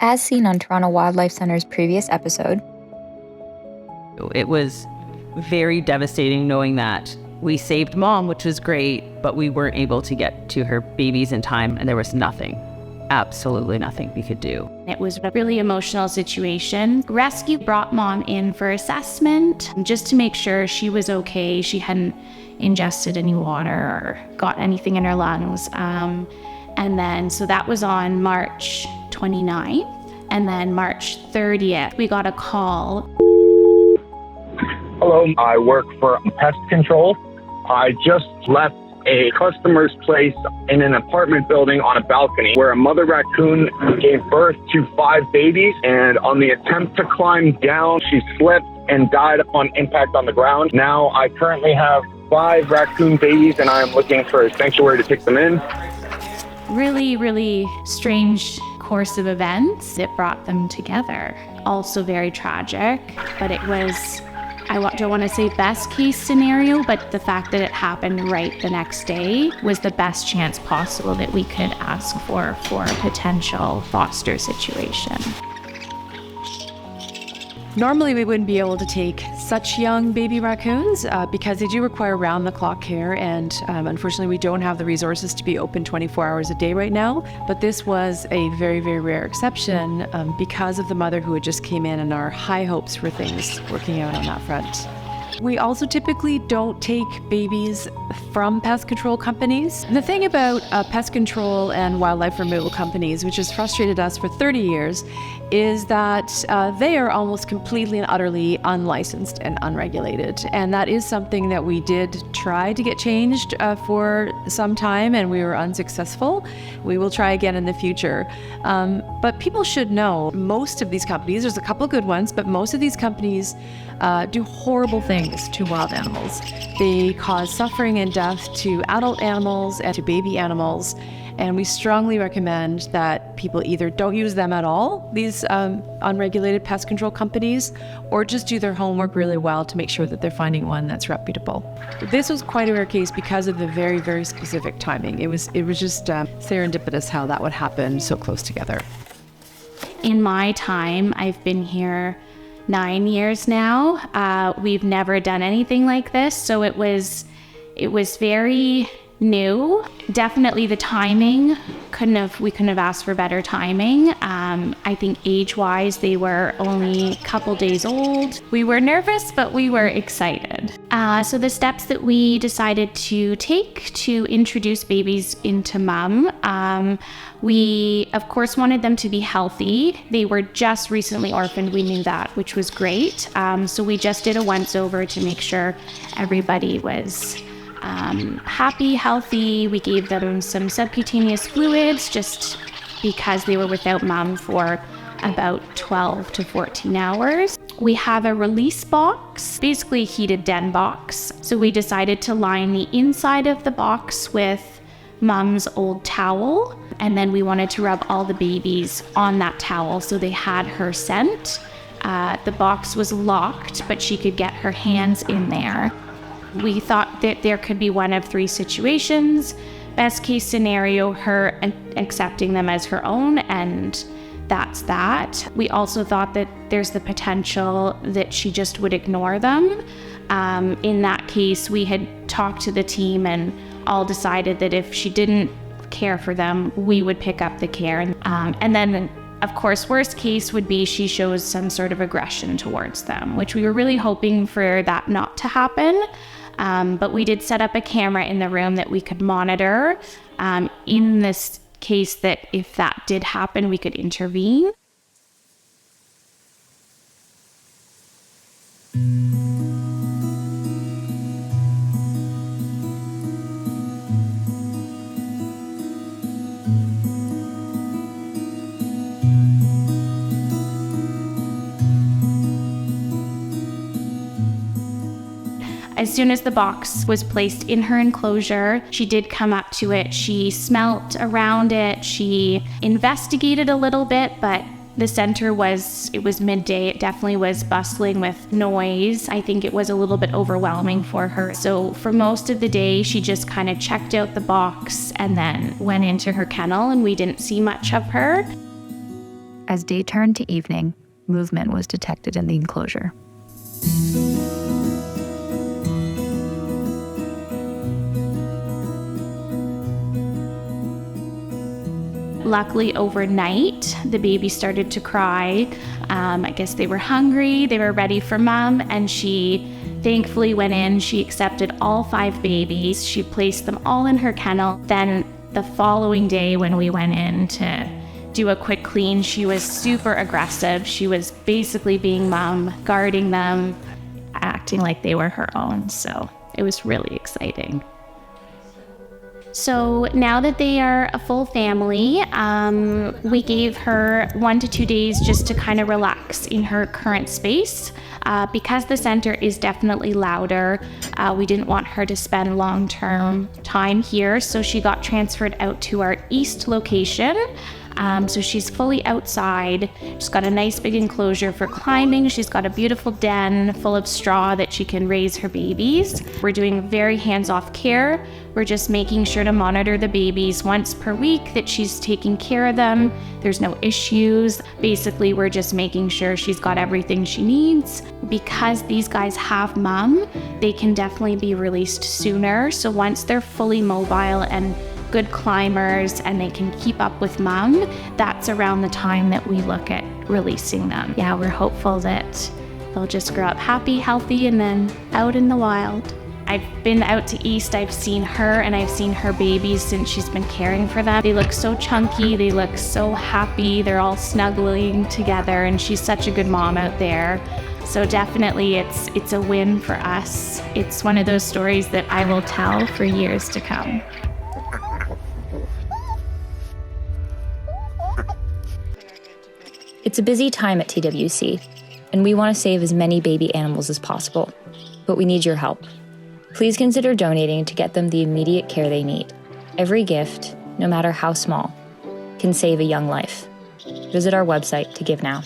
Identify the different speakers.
Speaker 1: As seen on Toronto Wildlife Centre's previous episode,
Speaker 2: it was very devastating knowing that we saved Mom, which was great, but we weren't able to get to her babies in time, and there was nothing, absolutely nothing we could do.
Speaker 3: It was a really emotional situation. Rescue brought Mom in for assessment just to make sure she was okay. She hadn't ingested any water or got anything in her lungs. So that was on March 29th. And then March 30th, we got a call.
Speaker 4: Hello, I work for Pest Control. I just left a customer's place in an apartment building on a balcony where a mother raccoon gave birth to 5 babies, and on the attempt to climb down, she slipped and died upon impact on the ground. Now I currently have 5 raccoon babies, and I am looking for a sanctuary to take them in.
Speaker 3: Really, really strange course of events that brought them together. Also very tragic, but it was, don't want to say best case scenario, but the fact that it happened right the next day was the best chance possible that we could ask for a potential foster situation.
Speaker 5: Normally we wouldn't be able to take such young baby raccoons because they do require round-the-clock care, and unfortunately we don't have the resources to be open 24 hours a day right now. But this was a very, very rare exception because of the mother who had just came in and our high hopes for things working out on that front. We also typically don't take babies from pest control companies. And the thing about pest control and wildlife removal companies, which has frustrated us for 30 years, is that they are almost completely and utterly unlicensed and unregulated. And that is something that we did try to get changed for some time, and we were unsuccessful. We will try again in the future. But people should know, most of these companies, there's a couple good ones, but most of these companies do horrible things to wild animals. They cause suffering and death to adult animals and to baby animals. And we strongly recommend that people either don't use them at all, these unregulated pest control companies, or just do their homework really well to make sure that they're finding one that's reputable. This was quite a rare case because of the very, very specific timing. It was just serendipitous how that would happen so close together.
Speaker 3: In my time, I've been here 9 years now. We've never done anything like this, so it was very new. Definitely the timing, we couldn't have asked for better timing. I think age-wise, they were only a couple days old. We were nervous, but we were excited. So the steps that we decided to take to introduce babies into Mum, we of course wanted them to be healthy. They were just recently orphaned, we knew that, which was great. So we just did a once-over to make sure everybody was happy, healthy. We gave them some subcutaneous fluids just because they were without Mum for about 12 to 14 hours. We have a release box, basically a heated den box. So we decided to line the inside of the box with Mum's old towel, and then we wanted to rub all the babies on that towel so they had her scent. The box was locked, but she could get her hands in there. We thought that there could be one of 3 situations. Best case scenario, her accepting them as her own, and that's that. We also thought that there's the potential that she just would ignore them. In that case, we had talked to the team and all decided that if she didn't care for them, we would pick up the care. And then, of course, worst case would be she shows some sort of aggression towards them, which we were really hoping for that not to happen. But we did set up a camera in the room that we could monitor in this case that if that did happen, we could intervene. As soon as the box was placed in her enclosure, she did come up to it. She smelt around it. She investigated a little bit, but the center it was midday. It definitely was bustling with noise. I think it was a little bit overwhelming for her. So for most of the day, she just kind of checked out the box and then went into her kennel, and we didn't see much of her.
Speaker 1: As day turned to evening, movement was detected in the enclosure.
Speaker 3: Luckily, overnight, the baby started to cry. I guess they were hungry, they were ready for mom, and she thankfully went in. She accepted all 5 babies. She placed them all in her kennel. Then the following day when we went in to do a quick clean, she was super aggressive. She was basically being mom, guarding them, acting like they were her own. So it was really exciting. So now that they are a full family, we gave her 1 to 2 days just to kind of relax in her current space. Because the center is definitely louder, we didn't want her to spend long-term time here, so she got transferred out to our east location. So she's fully outside. She's got a nice big enclosure for climbing. She's got a beautiful den full of straw that she can raise her babies. We're doing very hands-off care. We're just making sure to monitor the babies once per week, that she's taking care of them. There's no issues. Basically, we're just making sure she's got everything she needs. Because these guys have mom, they can definitely be released sooner. So once they're fully mobile and good climbers and they can keep up with mom, that's around the time that we look at releasing them. Yeah, we're hopeful that they'll just grow up happy, healthy, and then out in the wild. I've been out to East, I've seen her and I've seen her babies since she's been caring for them. They look so chunky, they look so happy, they're all snuggling together, and she's such a good mom out there. So definitely it's a win for us. It's one of those stories that I will tell for years to come.
Speaker 1: It's a busy time at TWC, and we want to save as many baby animals as possible, but we need your help. Please consider donating to get them the immediate care they need. Every gift, no matter how small, can save a young life. Visit our website to give now.